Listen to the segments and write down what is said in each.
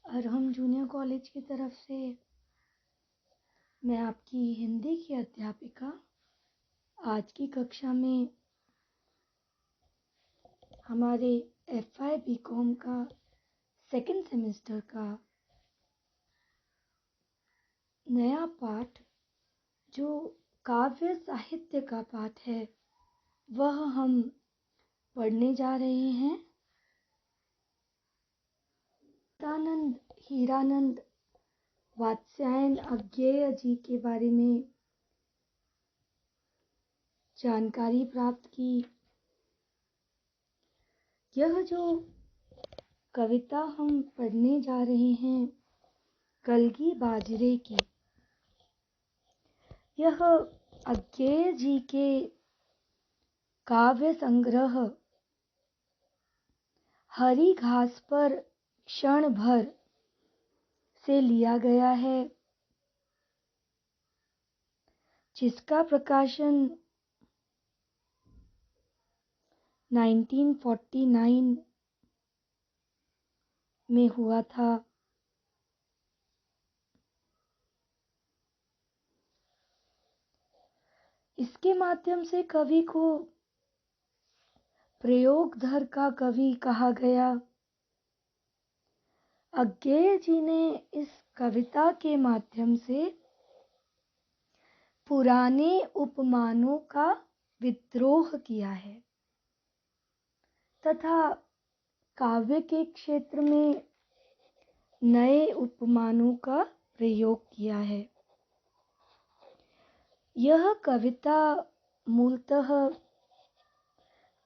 Arham junior college की तरफ से मैं आपकी हिंदी की अध्यापिका। आज की कक्षा में हमारे FI BCom का सेकंड सेमेस्टर का नया पाठ जो काव्य साहित्य का पाठ है वह हम पढ़ने जा रहे हैं। सच्चिदानंद हीरानंद वात्स्यायन अज्ञेय जी के बारे में जानकारी प्राप्त की। यह जो कविता हम पढ़ने जा रहे हैं कलगी बाजरे की, यह अज्ञेय जी के काव्य संग्रह हरी घास पर क्षण भर से लिया गया है, जिसका प्रकाशन 1949 में हुआ था। इसके माध्यम से कवि को प्रयोगधर का कवि कहा गया। अज्ञेय जी ने इस कविता के माध्यम से पुराने उपमानों का विद्रोह किया है तथा काव्य के क्षेत्र में नए उपमानों का प्रयोग किया है। यह कविता मूलतः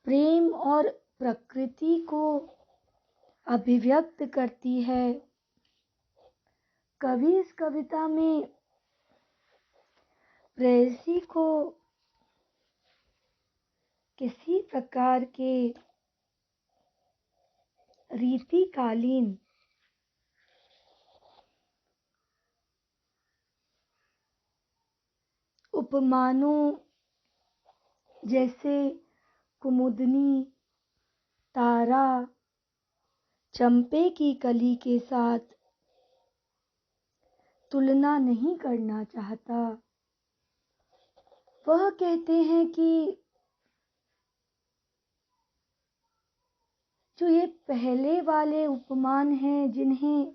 प्रेम और प्रकृति को अभिव्यक्त करती है। कवि इस कविता में प्रेयसी को किसी प्रकार के रीतिकालीन उपमानों जैसे कुमुदनी, तारा, चंपे की कली के साथ तुलना नहीं करना चाहता। वह कहते हैं कि जो ये पहले वाले उपमान हैं जिन्हें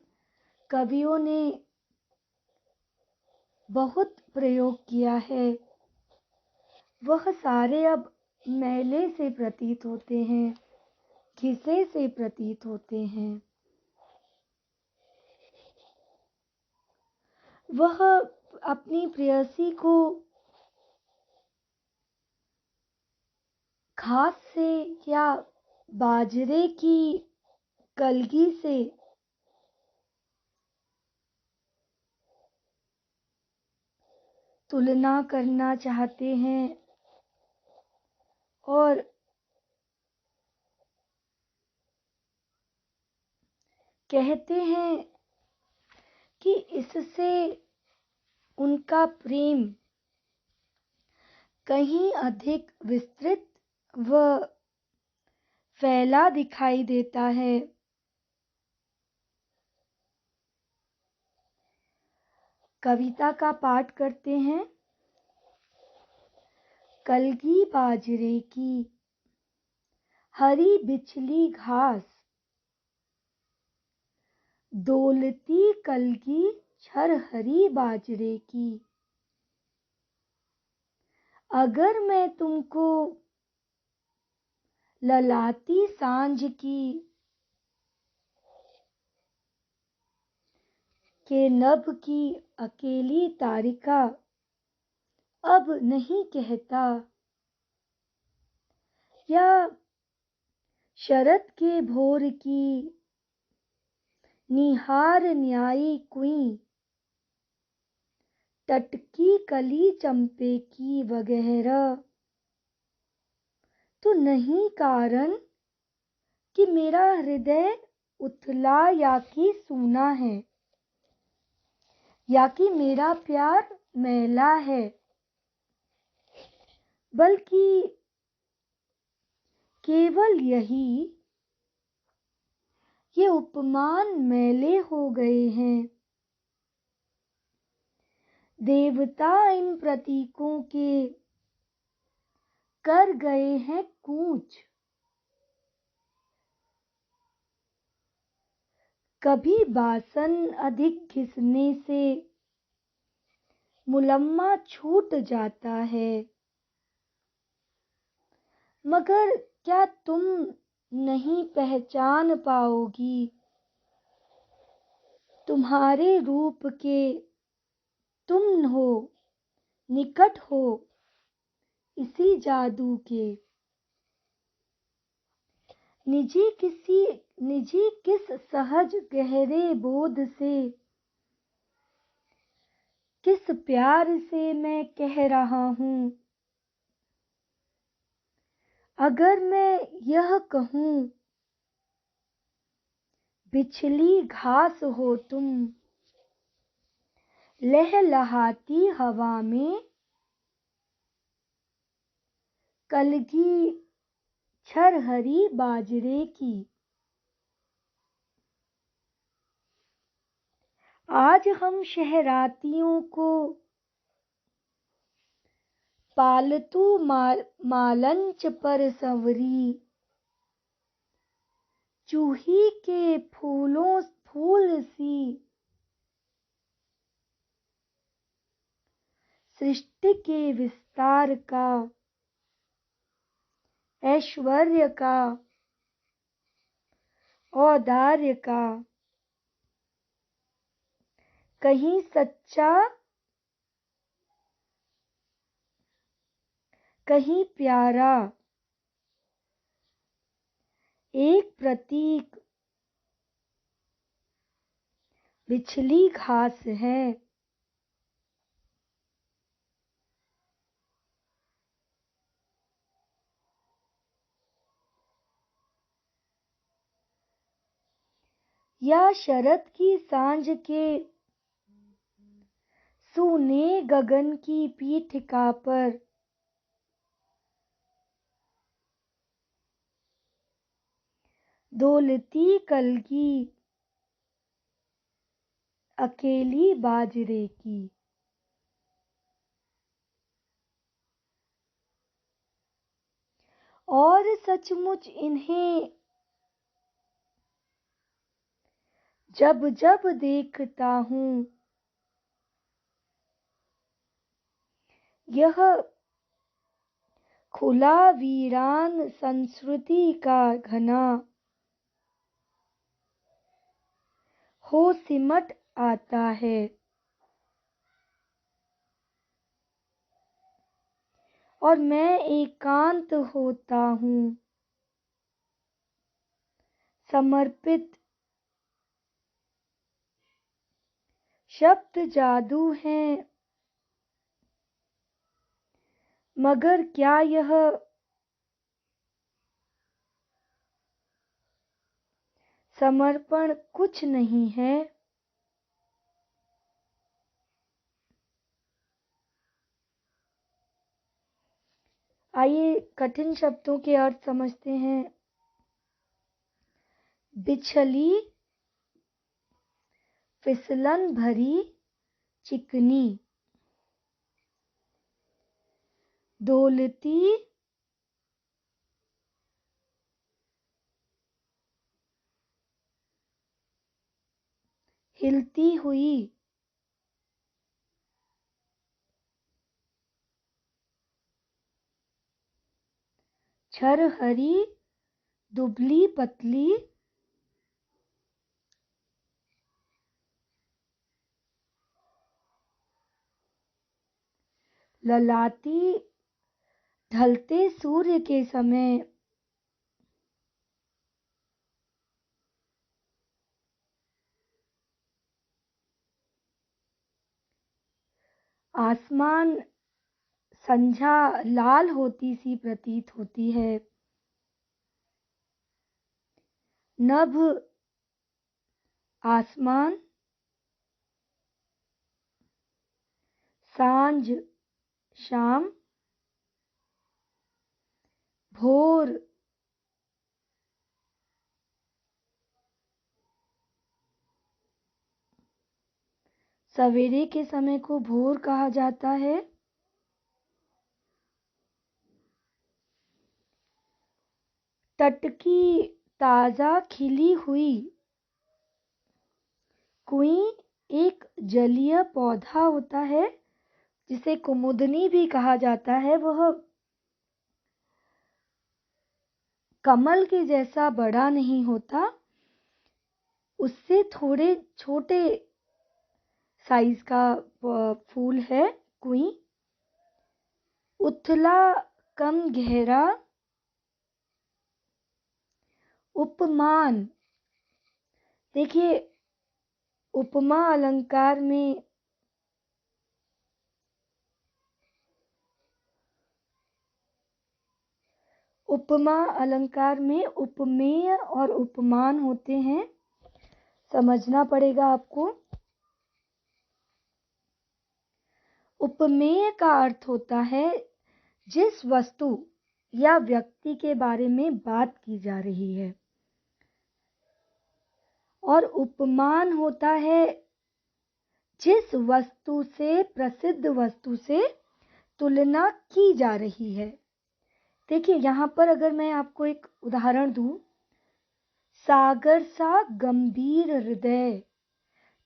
कवियों ने बहुत प्रयोग किया है, वह सारे अब मैले से प्रतीत होते हैं, घिसे से प्रतीत होते हैं। वह अपनी प्रेयसी को घास से या बाजरे की कलगी से तुलना करना चाहते हैं और कहते हैं कि इससे उनका प्रेम कहीं अधिक विस्तृत व फैला दिखाई देता है। कविता का पाठ करते हैं। कलगी बाजरे की हरी बिछली घास, डोलती कलगी छरहरी बाजरे की। अगर मैं तुमको ललाती सांझ की के नभ की अकेली तारिका अब नहीं कहता, या शरद के भोर की निहार न्यायी कुई, टटकी कली चंपे की वगैरह, तो नहीं कारण कि मेरा हृदय उथला या कि सूना है, या कि मेरा प्यार मैला है, बल्कि केवल यही ये उपमान मैले हो गए हैं। देवता इन प्रतीकों के कर गए हैं कूच। कभी बासन अधिक घिसने से मुलम्मा छूट जाता है, मगर क्या तुम नहीं पहचान पाओगी तुम्हारे रूप के तुम हो, निकट हो इसी जादू के। निजी किस सहज गहरे बोध से, किस प्यार से मैं कह रहा हूँ। अगर मैं यह कहूँ बिछली घास हो तुम, लहलहाती हवा में कलगी छरहरी बाजरे की। आज हम शहरातियों को पालतू मालंच पर संवरी चूही के फूल सी सृष्टि के विस्तार का, ऐश्वर्य का, औदार्य का कहीं सच्चा कहीं प्यारा एक प्रतीक बिछली घास है। या शरद की सांझ के सूने गगन की पीठिका पर डोलती कलगी अकेली बाजरे की। और सचमुच इन्हें जब जब देखता हूँ, यह खुला वीरान संस्कृति का घना हो सिमट आता है। और मैं एकांत होता हूँ, समर्पित। शब्द जादू हैं, मगर क्या यह समर्पण कुछ नहीं है? आइए कठिन शब्दों के अर्थ समझते हैं। बिछली, फिसलन भरी, चिकनी। डोलती, हिलती हुई। छरहरी, दुबली पतली। ललाटी, ढलते सूर्य के समय। आसमान संझा लाल होती सी प्रतीत होती है। नभ आसमान, सांझ शाम, भोर सवेरे के समय को भोर कहा जाता है। टटकी ताजा खिली हुई कुई एक जलीय पौधा होता है जिसे कुमुदनी भी कहा जाता है। वह कमल के जैसा बड़ा नहीं होता, उससे थोड़े छोटे साइज का फूल है कुई। उथला कम गहरा। उपमान, देखिए उपमा अलंकार में उपमेय और उपमान होते हैं, समझना पड़ेगा आपको। उपमेय का अर्थ होता है जिस वस्तु या व्यक्ति के बारे में बात की जा रही है, और उपमान होता है जिस वस्तु से, प्रसिद्ध वस्तु से तुलना की जा रही है। देखिए यहाँ पर अगर मैं आपको एक उदाहरण दूं, सागर सा गंभीर हृदय,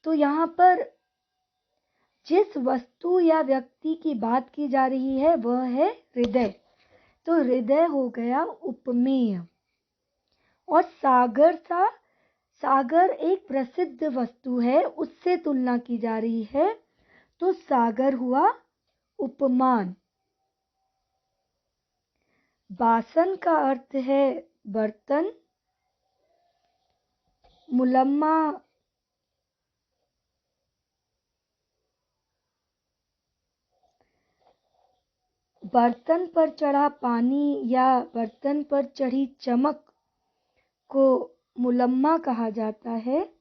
तो यहाँ पर जिस वस्तु या व्यक्ति की बात की जा रही है वह है हृदय, तो हृदय हो गया उपमेय। और सागर सा, सागर एक प्रसिद्ध वस्तु है, उससे तुलना की जा रही है, तो सागर हुआ उपमान। बासन का अर्थ है बर्तन। मुलम्मा बर्तन पर चढ़ा पानी या बर्तन पर चढ़ी चमक को मुलम्मा कहा जाता है।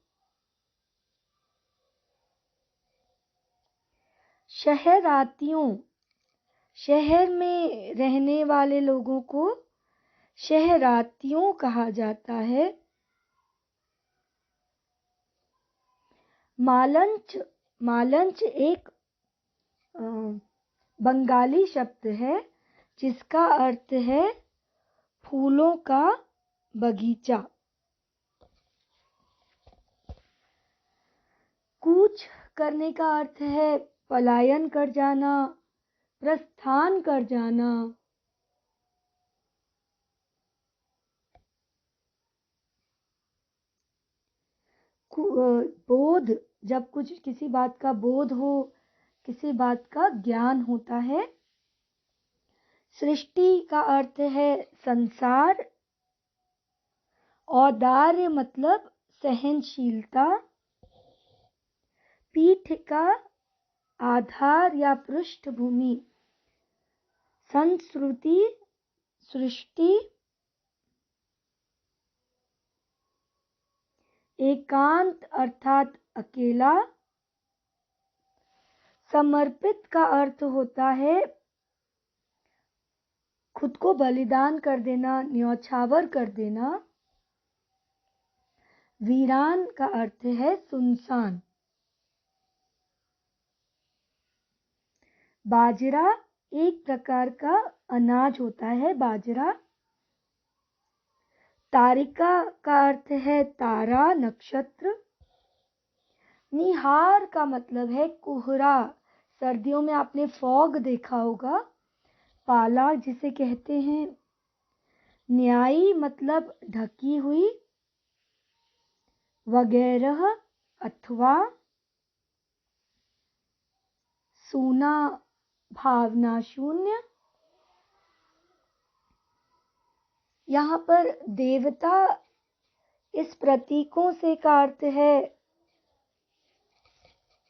शहरातियों, शहर में रहने वाले लोगों को शहरातियों कहा जाता है। मालंच, मालंच एक बंगाली शब्द है जिसका अर्थ है फूलों का बगीचा। कूच करने का अर्थ है पलायन कर जाना, प्रस्थान कर जाना। बोध, जब कुछ किसी बात का बोध हो, किसी बात का ज्ञान होता है। सृष्टि का अर्थ है संसार। औदार्य मतलब सहनशीलता। पीठ का आधार या पृष्ठभूमि संस्कृति, सृष्टि। एकांत अर्थात अकेला। समर्पित का अर्थ होता है खुद को बलिदान कर देना, न्यौछावर कर देना। वीरान का अर्थ है सुनसान। बाजरा एक प्रकार का अनाज होता है, बाजरा। तारिका का अर्थ है तारा, नक्षत्र। निहार का मतलब है कोहरा, सर्दियों में आपने फॉग देखा होगा, पाला जिसे कहते हैं। न्यायी मतलब ढकी हुई, वगैरह अथवा। सूना भावना शून्य। यहाँ पर देवता इस प्रतीकों से का अर्थ है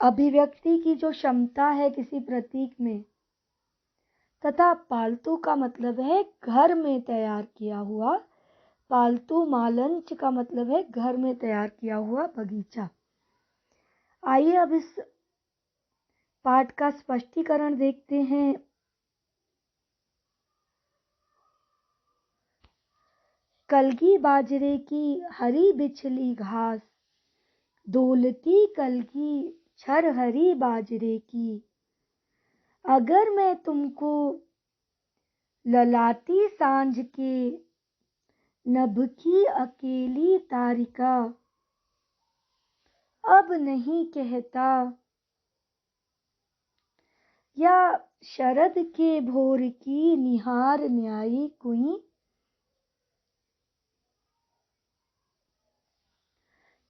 अभिव्यक्ति की जो क्षमता है किसी प्रतीक में, तथा पालतू का मतलब है घर में तैयार किया हुआ। पालतू मालंच का मतलब है घर में तैयार किया हुआ बगीचा। आइए अब इस पाठ का स्पष्टीकरण देखते हैं। कलगी बाजरे की हरी बिछली घास, डोलती कलगी छरहरी बाजरे की। अगर मैं तुमको ललाटी सांझ के नभ की अकेली तारिका अब नहीं कहता, या शरद के भोर की निहार न्यायी कुई,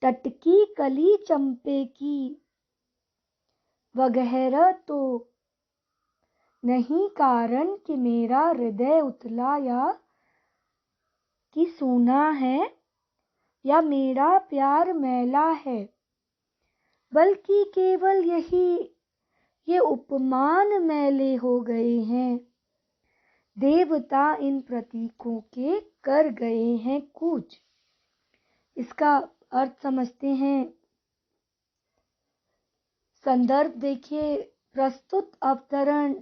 टटकी कली चंपे की वगैरह तो नहीं कारण कि मेरा हृदय उथला या कि सूना है, या मेरा प्यार मैला है, बल्कि केवल ये उपमान मैले हो गए हैं। देवता इन प्रतीकों के कर गए हैं कूच। इसका अर्थ समझते हैं। संदर्भ देखिए, प्रस्तुत अवतरण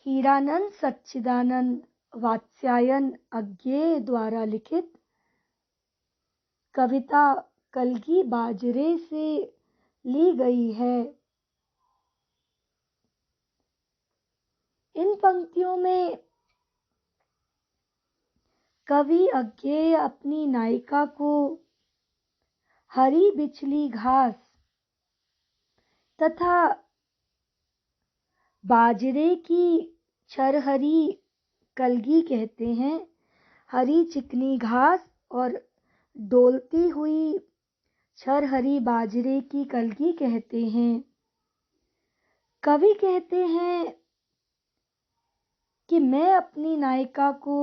हीरानंद सच्चिदानंद वात्स्यायन अज्ञेय द्वारा लिखित कविता कलगी बाजरे से ली गई है। इन पंक्तियों में कवि अज्ञेय अपनी नायिका को हरी बिछली घास तथा बाजरे की छरहरी कलगी कहते हैं। हरी चिकनी घास और डोलती हुई छरहरी बाजरे की कलगी कहते हैं। कवि कहते हैं कि मैं अपनी नायिका को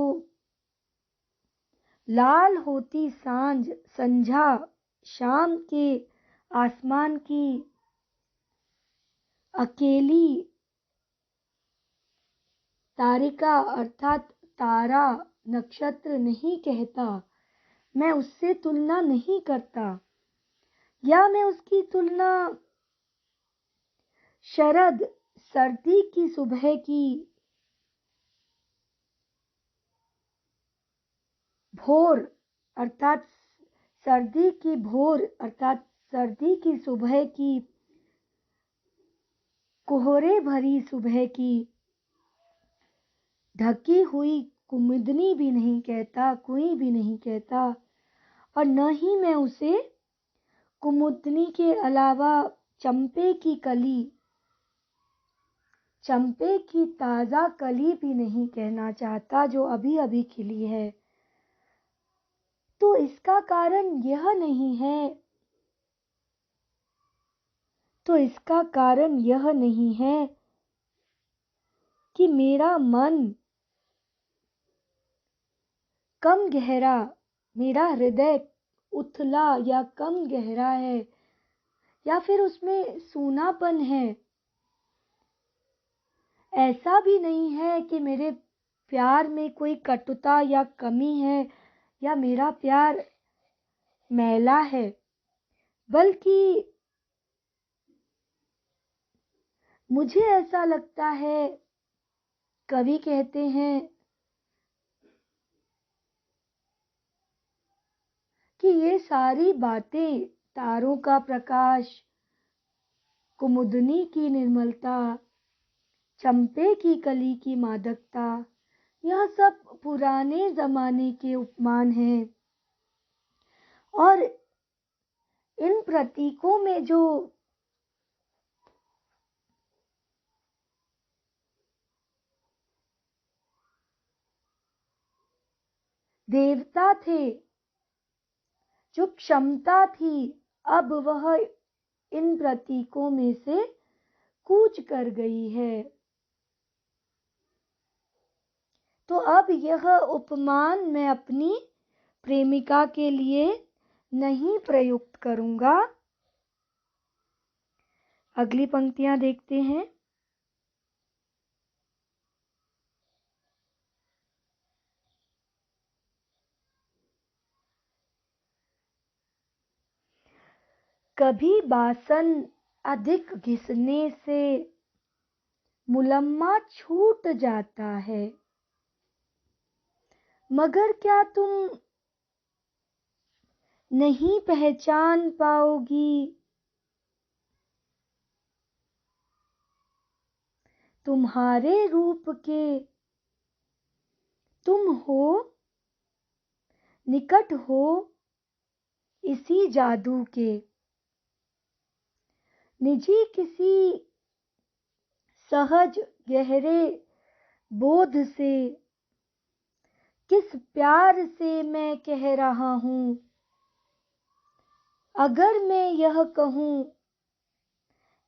लाल होती सांझ, संझा, शाम के आसमान की अकेली तारिका अर्थात तारा, नक्षत्र नहीं कहता, मैं उससे तुलना नहीं करता, या मैं उसकी तुलना शरद, सर्दी की सुबह की भोर अर्थात सर्दी की भोर अर्थात सर्दी की सुबह की कोहरे भरी सुबह की ढकी हुई कुमुदनी भी नहीं कहता, कोई भी नहीं कहता, और न ही मैं उसे कुमुदनी के अलावा चंपे की कली, चंपे की ताजा कली भी नहीं कहना चाहता जो अभी अभी खिली है। तो इसका कारण यह नहीं है, तो इसका कारण यह नहीं है कि मेरा मन कम गहरा, मेरा हृदय उथला या कम गहरा है, या फिर उसमें सूनापन है। ऐसा भी नहीं है कि मेरे प्यार में कोई कटुता या कमी है, या मेरा प्यार मैला है, बल्कि मुझे ऐसा लगता है, कवि कहते हैं कि ये सारी बातें, तारों का प्रकाश, कुमुदनी की निर्मलता, चंपे की कली की मादकता, यह सब पुराने जमाने के उपमान हैं। और इन प्रतीकों में जो देवता थे, जो क्षमता थी, अब वह इन प्रतीकों में से कूच कर गई है। तो अब यह उपमान मैं अपनी प्रेमिका के लिए नहीं प्रयुक्त करूंगा। अगली पंक्तियां देखते हैं। कभी बासन अधिक घिसने से मुलम्मा छूट जाता है, मगर क्या तुम नहीं पहचान पाओगी तुम्हारे रूप के तुम हो, निकट हो इसी जादू के। निजी किसी सहज गहरे बोध से, किस प्यार से मैं कह रहा हूँ। अगर मैं यह कहूँ,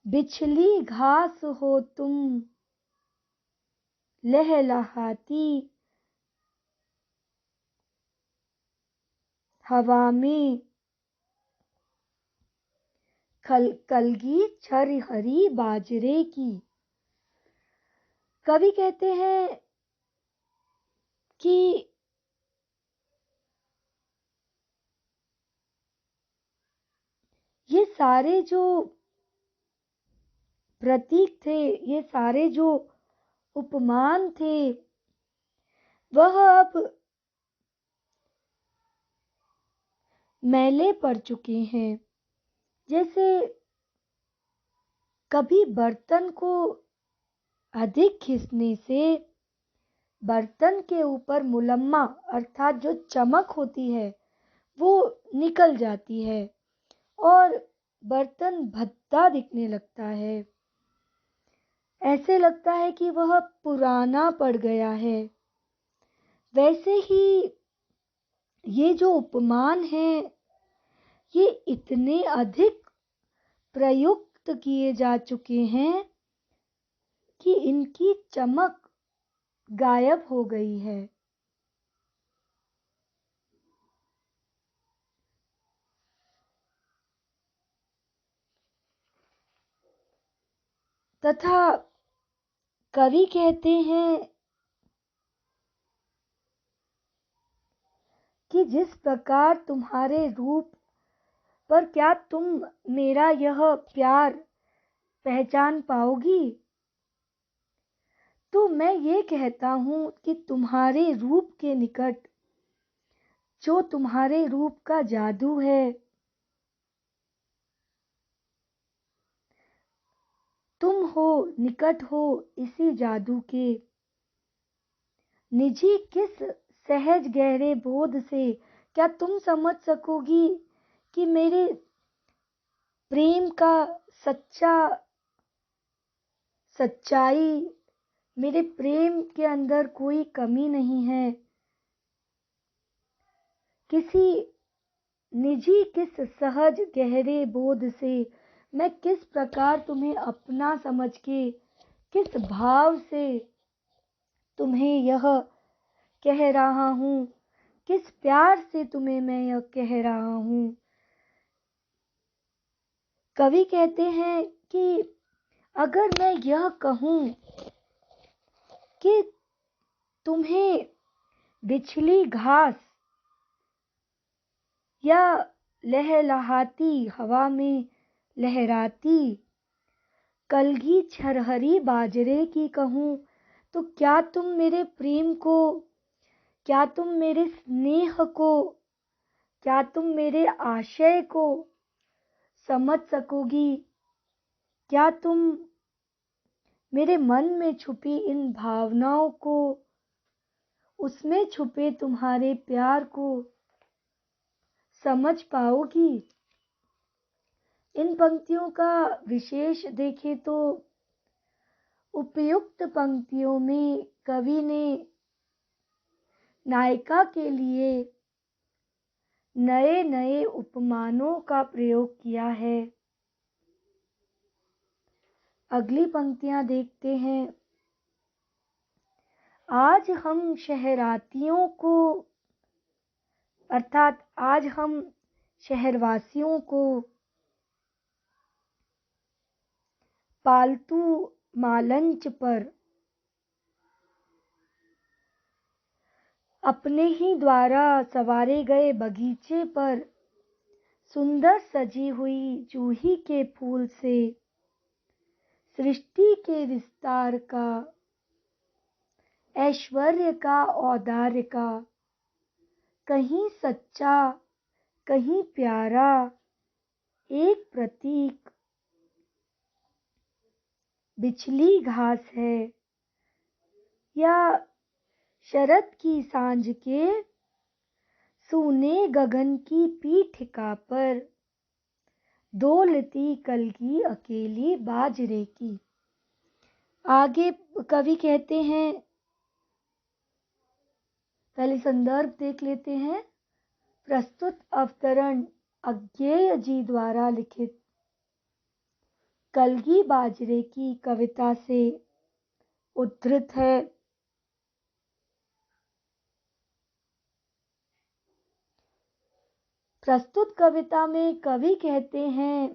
बिछली घास हो तुम, लहलहाती हवा में, कलगी छरहरी बाजरे की। कवि कहते हैं कि ये सारे जो प्रतीक थे, ये सारे जो उपमान थे, वह अब मैले पड़ चुके हैं। जैसे कभी बर्तन को अधिक घिसने से बर्तन के ऊपर मुलम्मा अर्थात जो चमक होती है वो निकल जाती है और बर्तन भद्दा दिखने लगता है। ऐसे लगता है कि वह पुराना पड़ गया है। वैसे ही ये जो उपमान हैं, ये इतने अधिक प्रयुक्त किए जा चुके हैं कि इनकी चमक गायब हो गई है। तथा कवि कहते हैं कि जिस प्रकार तुम्हारे रूप पर क्या तुम मेरा यह प्यार पहचान पाओगी, तो मैं ये कहता हूँ कि तुम्हारे रूप के निकट जो तुम्हारे रूप का जादू है, तुम हो, निकट हो इसी जादू के। निजी किस सहज गहरे बोध से क्या तुम समझ सकोगी कि मेरे प्रेम का सच्चाई, मेरे प्रेम के अंदर कोई कमी नहीं है। किसी निजी किस सहज गहरे बोध से मैं किस प्रकार तुम्हें अपना समझ के, किस भाव से तुम्हें यह कह रहा हूँ, किस प्यार से तुम्हें मैं यह कह रहा हूँ। कवि कहते हैं कि अगर मैं यह कहूँ कि तुम्हें बिछली घास या लहलहाती हवा में लहराती कलगी छरहरी बाजरे की कहूँ, तो क्या तुम मेरे प्रेम को, क्या तुम मेरे स्नेह को, क्या तुम मेरे आशय को समझ सकोगी? क्या तुम मेरे मन में छुपी इन भावनाओं को, उसमें छुपे तुम्हारे प्यार को समझ पाओगी? इन पंक्तियों का विशेष देखें तो उपयुक्त पंक्तियों में कवि ने नायिका के लिए नए नए उपमानों का प्रयोग किया है। अगली पंक्तियां देखते हैं। आज हम शहरातियों को अर्थात आज हम शहरवासियों को पालतू मालंच पर अपने ही द्वारा संवारे गए बगीचे पर सुंदर सजी हुई जूही के फूल से सृष्टि के विस्तार का, ऐश्वर्य का, औदार्य का, कहीं सच्चा कहीं प्यारा एक प्रतीक बिछली घास है, या शरद की सांझ के सूने गगन की पीठिका पर डोलती कलगी अकेली बाजरे की। आगे कवि कहते हैं, पहले संदर्भ देख लेते हैं। प्रस्तुत अवतरण अज्ञेय जी द्वारा लिखित कलगी बाजरे की कविता से उद्धृत है। प्रस्तुत कविता में कवि कहते हैं,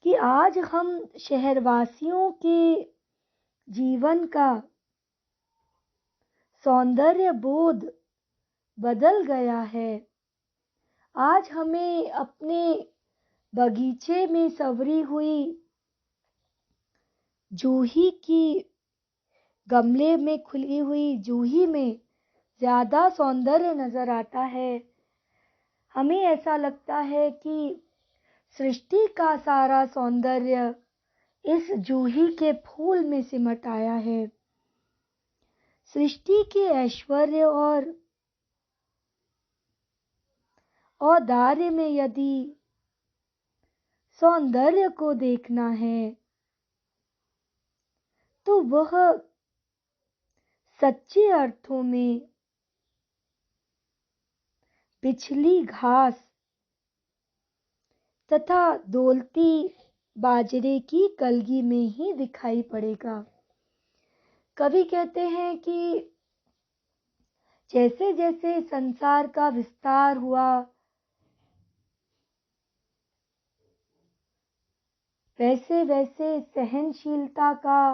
कि आज हम शहरवासियों के जीवन का सौंदर्य बोध बदल गया है। आज हमें अपने बगीचे में संवरी हुई जूही की, गमले में खुली हुई जूही में ज्यादा सौंदर्य नजर आता है। हमें ऐसा लगता है कि सृष्टि का सारा सौंदर्य इस जूही के फूल में सिमट आया है। सृष्टि के ऐश्वर्य और औदार्य में यदि सौंदर्य को देखना है तो वह सच्चे अर्थों में पिछली घास तथा डोलती बाजरे की कलगी में ही दिखाई पड़ेगा। कवि कहते हैं कि जैसे जैसे संसार का विस्तार हुआ, वैसे वैसे सहनशीलता का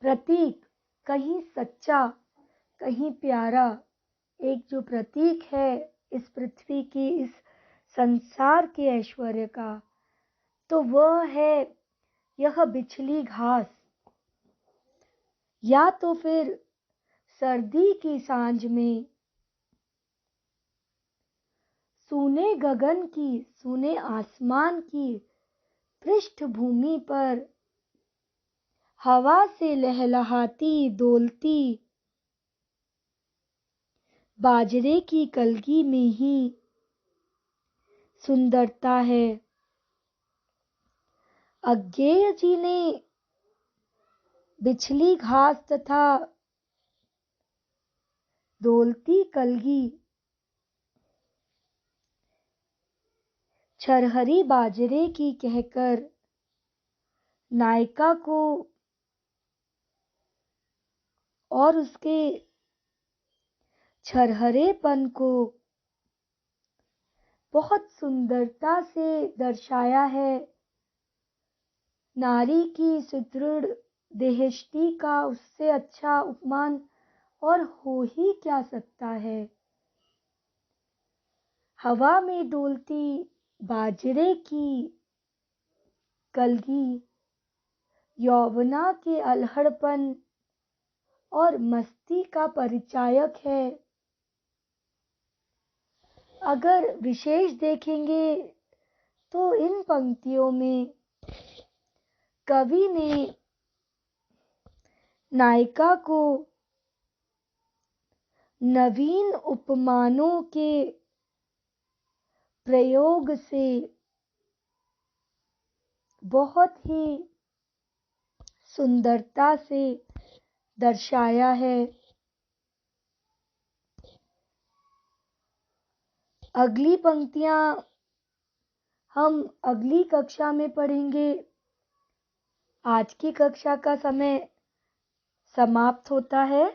प्रतीक, कहीं सच्चा कहीं प्यारा एक जो प्रतीक है इस पृथ्वी की, इस संसार के ऐश्वर्य का, तो वह है यह बिछली घास। या तो फिर सर्दी की सांझ में सूने गगन की, सूने आसमान की पृष्ठभूमि पर हवा से लहलहाती डोलती बाजरे की कलगी में ही सुंदरता है। अज्ञेय जी ने बिछली घास तथा डोलती कलगी, छरहरी बाजरे की कहकर नायिका को और उसके छरहरेपन को बहुत सुंदरता से दर्शाया है। नारी की सुदृढ़ देहष्टि का उससे अच्छा उपमान और हो ही क्या सकता है। हवा में डोलती बाजरे की कलगी यौवना के अलहड़पन और मस्ती का परिचायक है। अगर विशेष देखेंगे तो इन पंक्तियों में कवि ने नायिका को नवीन उपमानों के प्रयोग से बहुत ही सुंदरता से दर्शाया है। अगली पंक्तियां हम अगली कक्षा में पढ़ेंगे। आज की कक्षा का समय समाप्त होता है।